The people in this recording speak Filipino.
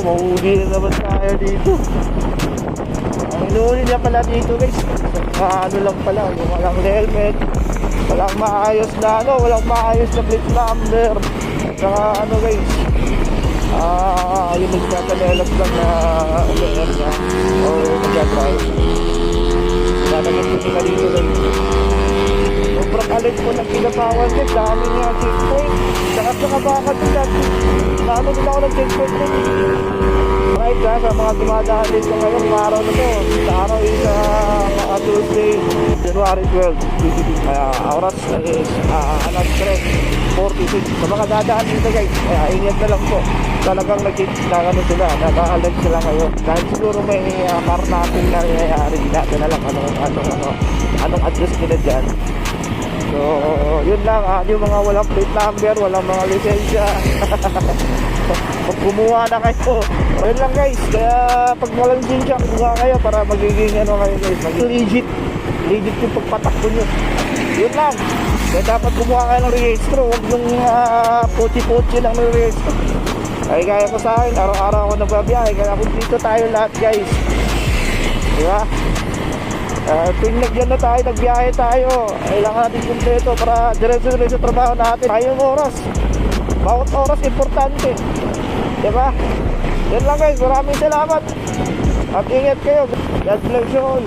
mahuli na naman tayo dito. Ang inuuli niya pala dito guys, ano lang pala, yung walang helmet, walang maayos na walang maayos na plate number. Saka ano guys, yung nagkakanelas lang na umiiyak niya o nagka-drive. Nanagagpiti ka dito guys. Sobrang alert po ng pinapawan din, dami niya checkpoint. Saka baka dyan, naano din ako ng checkpoint din. Alright guys, sa mga dumadaan dito ngayong araw na to, sa araw is Tuesday, January 12. Kaya oras is alas 3:46. Sa mga dadaan dito guys, kaya ingat na lang po. Talagang nag-ano sila, naka-alert sila ngayon. Dahil siguro may karnapping na nangyayari, natin na lang anong address nila dyan. So, yun lang, yung mga walang plate number, walang mga lisensya. Pag kumuha na kayo, yun lang guys. Kaya pag walang lisensya, kumuha kayo para magiging ano kayo guys, magiging legit yung pagpatakbo nyo. Yun lang. Kaya dapat kumuha kayo ng rehistro, huwag yung pochi-pochi lang ng rehistro. Ay kaya ko sa akin, araw-araw ako nagbabiyahe, kaya dito tayo lahat guys. Diba? Tuwing nagyan na tayo, nagbiyahe tayo, kailangan natin kumpleto para diretso-diretso trabaho natin. Tayong oras, bawat oras importante, diba? Yan lang guys, maraming salamat at ingat kayo. God bless you all.